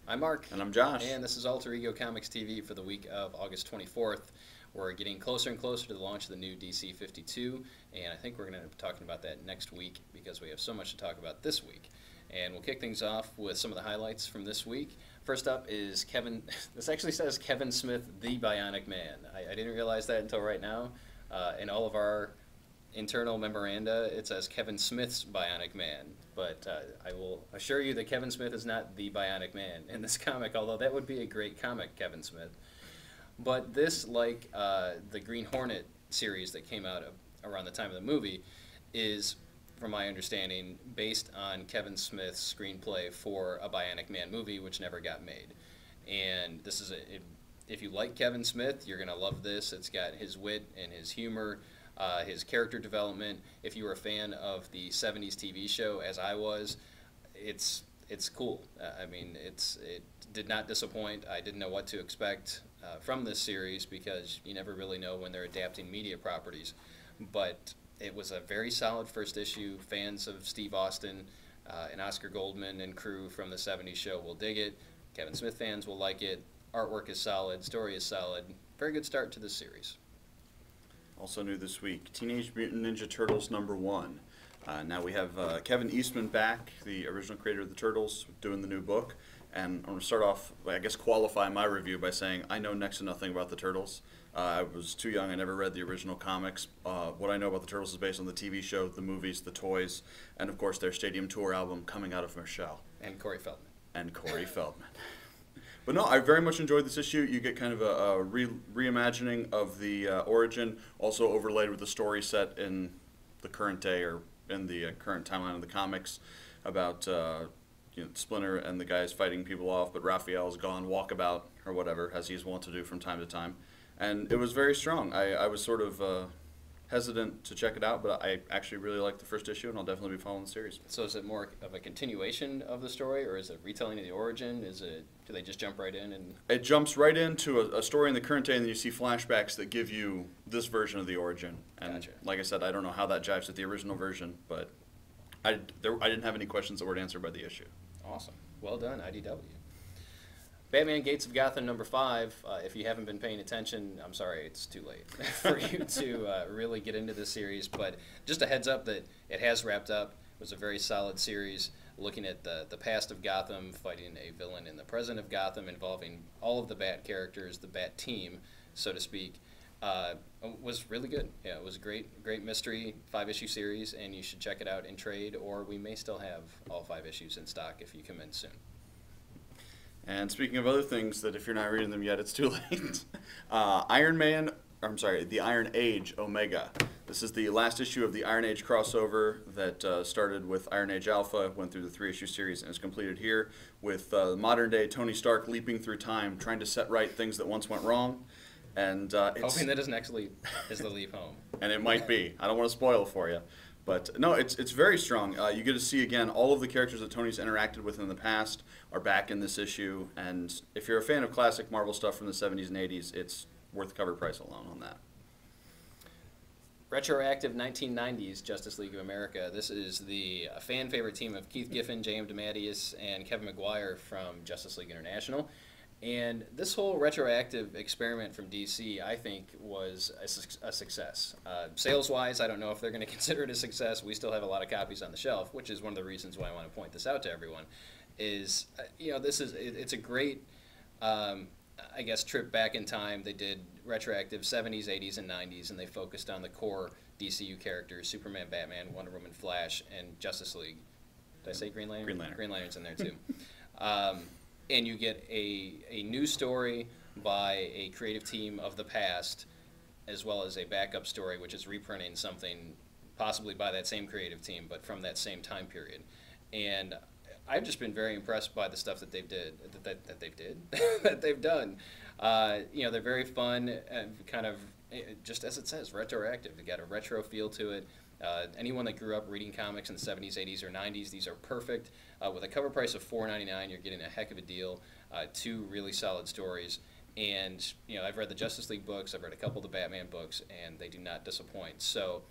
I'm Mark. And I'm Josh. And this is Alter Ego Comics TV for the week of August 24th. We're getting closer and closer to the launch of the new DC 52, and I think we're going to be talking about that next week because we have so much to talk about this week. And we'll kick things off with some of the highlights from this week. First up is Kevin, this actually says Kevin Smith, the Bionic Man. I didn't realize that until right now. In all of our internal memoranda, it says Kevin Smith's Bionic Man. But I will assure you that Kevin Smith is not the Bionic Man in this comic, although that would be a great comic, Kevin Smith. But this, like the Green Hornet series that came out around the time of the movie, is, from my understanding, based on Kevin Smith's screenplay for a Bionic Man movie, which never got made. And this is if you like Kevin Smith, you're going to love this. It's got his wit and his humor, his character development. If you were a fan of the 70s TV show, as I was, it's cool. I mean, it did not disappoint. I didn't know what to expect from this series because you never really know when they're adapting media properties. But it was a very solid first issue. Fans of Steve Austin and Oscar Goldman and crew from the 70s show will dig it. Kevin Smith fans will like it. Artwork is solid. Story is solid. Very good start to this series. Also new this week, Teenage Mutant Ninja Turtles #1. Now we have Kevin Eastman back, the original creator of the Turtles, doing the new book. And I'm going to start off, I guess, qualify my review by saying I know next to nothing about the Turtles. I was too young. I never read the original comics. What I know about the Turtles is based on the TV show, the movies, the toys, and, of course, their Stadium Tour album, Coming Out of Michelle. And Corey Feldman. And Corey Feldman. But no, I very much enjoyed this issue. You get kind of a reimagining of the origin, also overlaid with the story set in the current day or in the current timeline of the comics about Splinter and the guys fighting people off, but Raphael's gone walkabout or whatever, as he's wont to do from time to time. And it was very strong. I was sort of hesitant to check it out, but I actually really liked the first issue, and I'll definitely be following the series. So is it more of a continuation of the story, or is it retelling of the origin? Do they just jump right in? And it jumps right into a story in the current day, and then you see flashbacks that give you this version of the origin. And Gotcha. Like I said, I don't know how that jives with the original version, but I didn't have any questions that weren't answered by the issue. Awesome. Well done, IDW. Batman Gates of Gotham #5. If you haven't been paying attention, I'm sorry, it's too late for you to really get into this series. But just a heads up that it has wrapped up. It was a very solid series looking at the past of Gotham, fighting a villain in the present of Gotham, involving all of the Bat characters, the Bat team, so to speak. Was really good. Yeah, it was a great mystery 5-issue series, and you should check it out in trade, or we may still have all 5 issues in stock if you come in soon. And speaking of other things that if you're not reading them yet, it's too late. The Iron Age Omega. This is the last issue of the Iron Age crossover that started with Iron Age Alpha, went through the 3-issue series, and is completed here with modern-day Tony Stark leaping through time, trying to set right things that once went wrong. And hoping that his next leap is the leap home. And it might be. I don't want to spoil it for you. But no, it's very strong. You get to see, again, all of the characters that Tony's interacted with in the past are back in this issue. And if you're a fan of classic Marvel stuff from the 70s and 80s, it's worth cover price alone on that. Retroactive 1990s Justice League of America. This is the fan favorite team of Keith Giffen, J.M. DeMatteis, and Kevin Maguire from Justice League International. And this whole retroactive experiment from DC, I think, was a success. Sales-wise, I don't know if they're going to consider it a success. We still have a lot of copies on the shelf, which is one of the reasons why I want to point this out to everyone. It's a great, I guess, trip back in time. They did retroactive 70s, 80s, and 90s, and they focused on the core DCU characters: Superman, Batman, Wonder Woman, Flash, and Justice League. Did I say Green Lantern? Green Lantern. Green Lantern's in there too. And you get a new story by a creative team of the past, as well as a backup story, which is reprinting something possibly by that same creative team, but from that same time period. And I've just been very impressed by the stuff that they've done. They're very fun and kind of, just as it says, retroactive. They got a retro feel to it. Anyone that grew up reading comics in the 70s, 80s, or 90s, these are perfect. With a cover price of $4.99, you're getting a heck of a deal. 2 really solid stories. And, I've read the Justice League books, I've read a couple of the Batman books, and they do not disappoint. So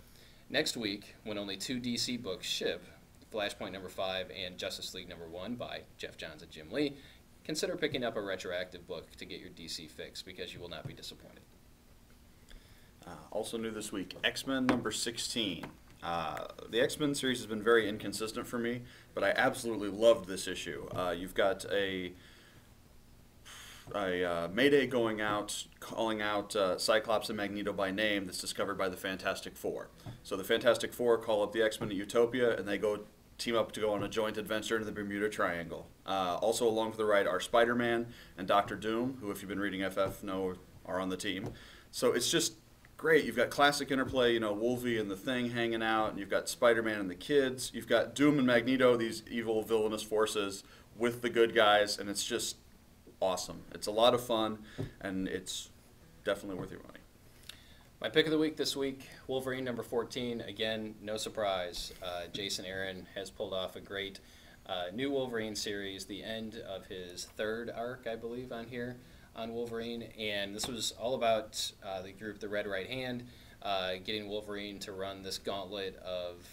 next week, when only 2 DC books ship, Flashpoint #5 and Justice League #1 by Jeff Johns and Jim Lee, consider picking up a retroactive book to get your DC fix, because you will not be disappointed. Also new this week, X-Men number 16. The X-Men series has been very inconsistent for me, but I absolutely loved this issue. You've got a Mayday going out, calling out Cyclops and Magneto by name that's discovered by the Fantastic Four. So the Fantastic Four call up the X-Men at Utopia, and they go team up to go on a joint adventure into the Bermuda Triangle. Also along for the ride are Spider-Man and Doctor Doom, who, if you've been reading FF, know are on the team. So it's just great. You've got classic interplay, you know, Wolvie and the Thing hanging out, and you've got Spider-Man and the kids. You've got Doom and Magneto, these evil, villainous forces with the good guys, and it's just awesome. It's a lot of fun, and it's definitely worth your money. My pick of the week this week, Wolverine number 14. Again, no surprise. Jason Aaron has pulled off a great new Wolverine series, the end of his third arc, I believe, on here on Wolverine. And this was all about the group, the Red Right Hand, getting Wolverine to run this gauntlet of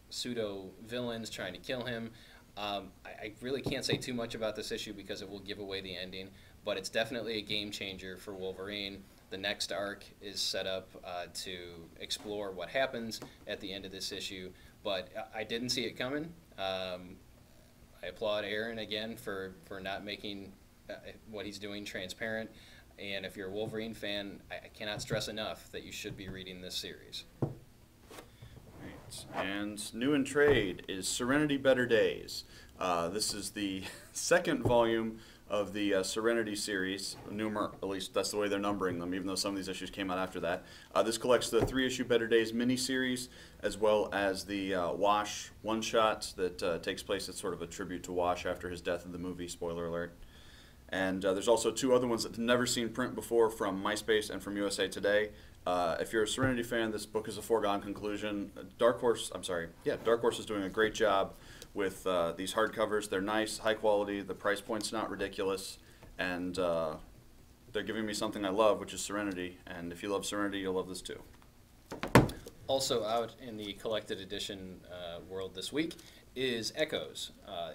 pseudo-villains trying to kill him. I really can't say too much about this issue because it will give away the ending, but it's definitely a game changer for Wolverine. The next arc is set up to explore what happens at the end of this issue, but I didn't see it coming. I applaud Aaron again for not making what he's doing transparent, and if you're a Wolverine fan, I cannot stress enough that you should be reading this series. And new in trade is Serenity Better Days. This is the second volume of the Serenity series, at least that's the way they're numbering them, even though some of these issues came out after that. This collects the 3-issue Better Days miniseries, as well as the Wash one-shot that takes place. It's sort of a tribute to Wash after his death in the movie, spoiler alert. And there's also 2 other ones that have never seen print before from MySpace and from USA Today. If you're a Serenity fan, this book is a foregone conclusion. Dark Horse is doing a great job with these hardcovers. They're nice, high quality, the price point's not ridiculous, and they're giving me something I love, which is Serenity. And if you love Serenity, you'll love this too. Also out in the collected edition world this week is Echoes.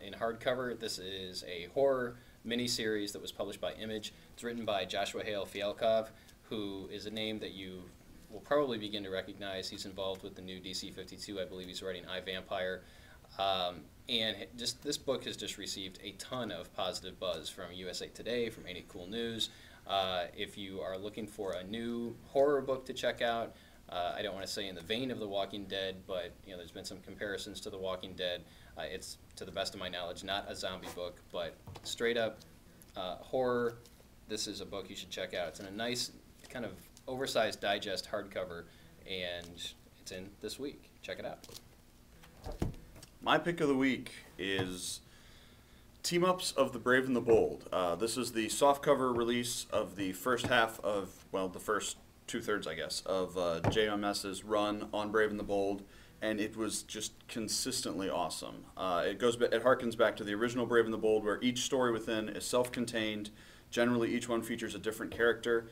In hardcover, this is a horror miniseries that was published by Image. It's written by Joshua Hale Fialkov, who is a name that you will probably begin to recognize. He's involved with the new DC 52. I believe he's writing iVampire. And just this book has just received a ton of positive buzz from USA Today, from Ain't It Cool News. If you are looking for a new horror book to check out, I don't want to say in the vein of The Walking Dead, but there's been some comparisons to The Walking Dead. It's, to the best of my knowledge, not a zombie book, but straight up horror. This is a book you should check out. It's in a nice kind of oversized digest hardcover, and it's in this week. Check it out. My pick of the week is Team-Ups of the Brave and the Bold. This is the softcover release of the first half of, well, the first 2/3, I guess, of JMS's run on Brave and the Bold, and it was just consistently awesome. It harkens back to the original Brave and the Bold, where each story within is self-contained. Generally, each one features a different character.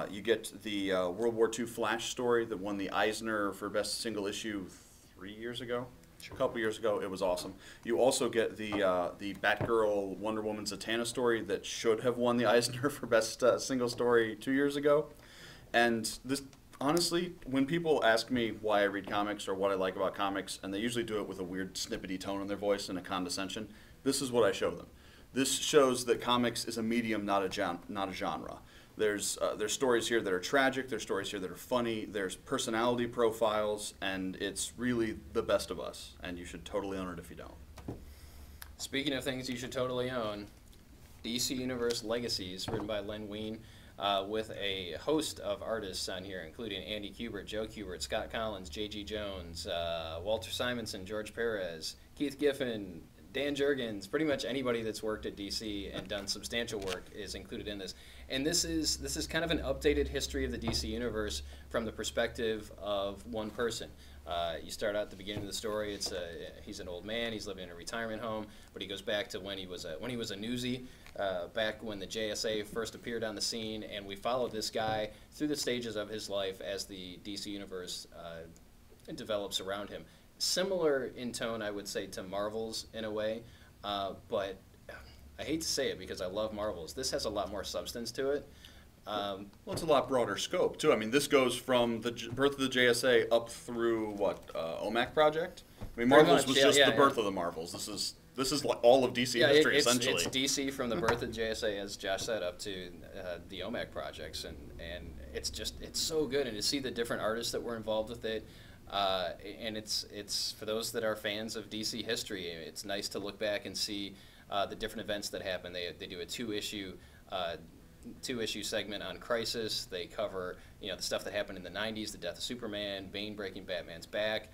You get the World War II Flash story that won the Eisner for Best Single Issue 3 years ago. A couple years ago. It was awesome. You also get the Batgirl Wonder Woman Zatanna story that should have won the Eisner for Best Single Story 2 years ago. And this, honestly, when people ask me why I read comics or what I like about comics, and they usually do it with a weird snippety tone in their voice and a condescension, this is what I show them. This shows that comics is a medium, not a genre. There's stories here that are tragic, there's stories here that are funny, there's personality profiles, and it's really the best of us, and you should totally own it if you don't. Speaking of things you should totally own, DC Universe Legacies, written by Len Wein, with a host of artists on here, including Andy Kubert, Joe Kubert, Scott Collins, J.G. Jones, Walter Simonson, George Perez, Keith Giffen, Dan Jurgens. Pretty much anybody that's worked at DC and done substantial work is included in this. And this is kind of an updated history of the DC Universe from the perspective of one person. You start out at the beginning of the story. He's an old man. He's living in a retirement home, but he goes back to when he was a newsie, back when the JSA first appeared on the scene, and we followed this guy through the stages of his life as the DC Universe develops around him. Similar in tone, I would say, to Marvel's in a way, but I hate to say it because I love Marvels. This has a lot more substance to it. Well, it's a lot broader scope too. I mean, this goes from the birth of the JSA up through what OMAC project. I mean, Marvels was just the birth of the Marvels. This is like all of DC history essentially. It's DC from the birth of JSA, as Josh said, up to the OMAC projects, and it's so good. And to see the different artists that were involved with it, and it's for those that are fans of DC history, it's nice to look back and see the different events that happen. They do a two-issue segment on Crisis. They cover the stuff that happened in the 90s, the death of Superman, Bane breaking Batman's back.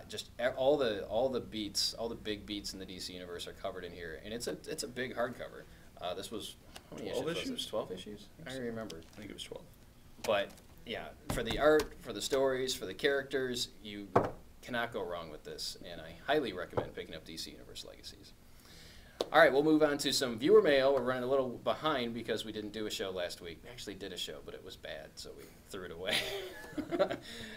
Just all the beats, all the big beats in the DC universe are covered in here, and it's a big hardcover. This was how many 12 issues? issues? Was it 12 issues? I don't remember. I think it was 12. But yeah, for the art, for the stories, for the characters, you cannot go wrong with this, and I highly recommend picking up DC Universe Legacies. All right, we'll move on to some viewer mail. We're running a little behind because we didn't do a show last week. We actually did a show, but it was bad, so we threw it away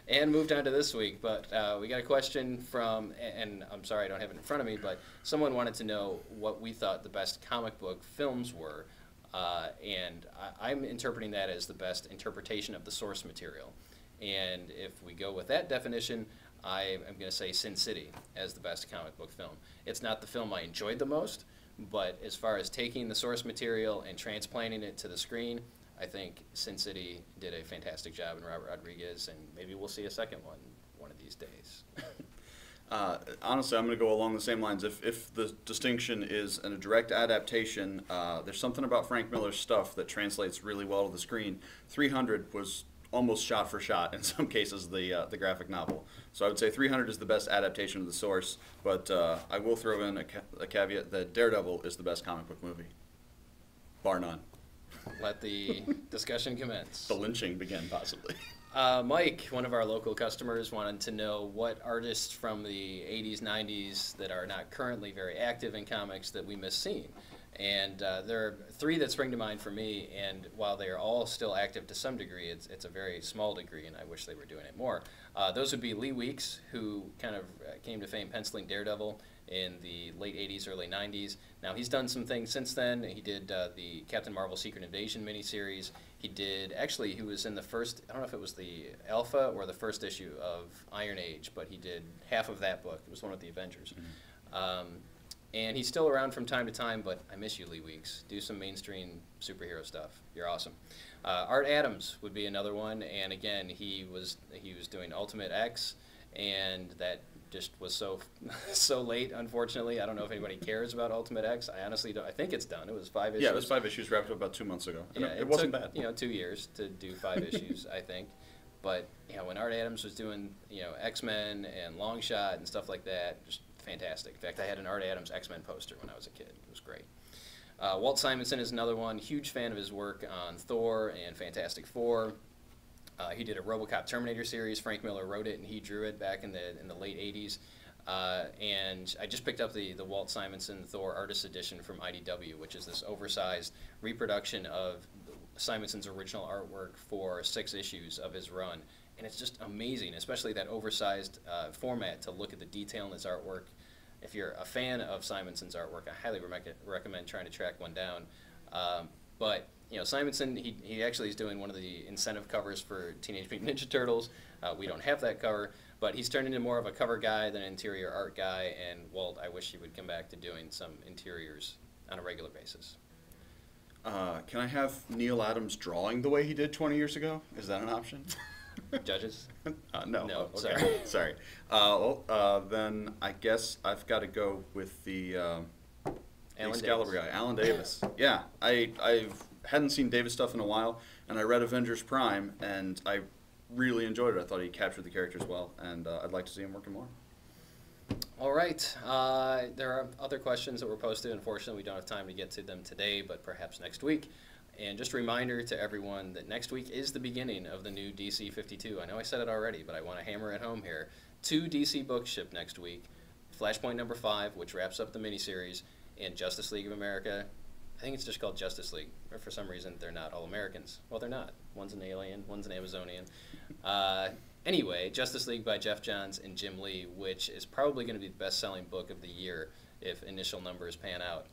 and moved on to this week. But we got a question from, and I'm sorry I don't have it in front of me, but someone wanted to know what we thought the best comic book films were, and I'm interpreting that as the best interpretation of the source material. And if we go with that definition, I am going to say Sin City as the best comic book film. It's not the film I enjoyed the most, but as far as taking the source material and transplanting it to the screen, I think Sin City did a fantastic job in Robert Rodriguez, and maybe we'll see a second one of these days. Honestly, I'm going to go along the same lines. If the distinction is in a direct adaptation, there's something about Frank Miller's stuff that translates really well to the screen. 300 was almost shot for shot, in some cases, the graphic novel. So I would say 300 is the best adaptation of the source, but I will throw in a caveat that Daredevil is the best comic book movie, bar none. Let the discussion commence. The lynching begin, possibly. Mike, one of our local customers, wanted to know what artists from the 80s, 90s that are not currently very active in comics that we miss seeing. And there are three that spring to mind for me, and while they are all still active to some degree, it's a very small degree, and I wish they were doing it more. Those would be Lee Weeks, who kind of came to fame penciling Daredevil in the late 80s, early 90s. Now, he's done some things since then. He did the Captain Marvel Secret Invasion miniseries. He was in the first, I don't know if it was the Alpha or the first issue of Iron Age, but he did half of that book. It was one with the Avengers. Mm-hmm. And he's still around from time to time, but I miss you, Lee Weeks. Do some mainstream superhero stuff. You're awesome. Art Adams would be another one, and again, he was doing Ultimate X, and that just was so late, unfortunately. I don't know if anybody cares about Ultimate X. I honestly don't. I think it's done. It was 5 issues. Yeah, it was 5 issues, wrapped up about 2 months ago. Yeah, it wasn't took, bad. 2 years to do 5 issues, I think. But when Art Adams was doing X-Men and Longshot and stuff like that, just fantastic. In fact, I had an Art Adams X-Men poster when I was a kid. It was great. Walt Simonson is another one. Huge fan of his work on Thor and Fantastic Four. He did a RoboCop Terminator series. Frank Miller wrote it and he drew it back in the late 80s. And I just picked up the Walt Simonson Thor Artist Edition from IDW, which is this oversized reproduction of Simonson's original artwork for 6 issues of his run. And it's just amazing, especially that oversized format, to look at the detail in his artwork. If you're a fan of Simonson's artwork, I highly recommend trying to track one down. But Simonson, he actually is doing one of the incentive covers for Teenage Mutant Ninja Turtles. We don't have that cover, but he's turned into more of a cover guy than an interior art guy. And Walt, I wish he would come back to doing some interiors on a regular basis. Can I have Neil Adams drawing the way he did 20 years ago? Is that an option? Judges? No. No, Okay. Sorry. Then I guess I've got to go with the Excalibur guy, Alan Davis. Yeah, I hadn't seen Davis stuff in a while, and I read Avengers Prime, and I really enjoyed it. I thought he captured the characters well, and I'd like to see him working more. All right. There are other questions that were posted. Unfortunately, we don't have time to get to them today, but perhaps next week. And just a reminder to everyone that next week is the beginning of the new DC 52. I know I said it already, but I want to hammer it home here. 2 DC books ship next week. Flashpoint number 5, which wraps up the miniseries, and Justice League of America. I think it's just called Justice League. Or for some reason, they're not all Americans. Well, they're not. One's an alien, one's an Amazonian. Anyway, Justice League by Jeff Johns and Jim Lee, which is probably going to be the best-selling book of the year if initial numbers pan out.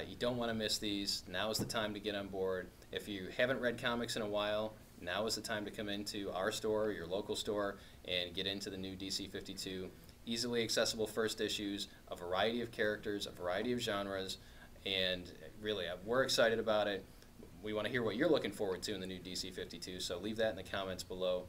You don't want to miss these. Now is the time to get on board. If you haven't read comics in a while, now is the time to come into our store, your local store, and get into the new DC 52. Easily accessible first issues, a variety of characters, a variety of genres, and really, we're excited about it. We want to hear what you're looking forward to in the new DC 52, so leave that in the comments below.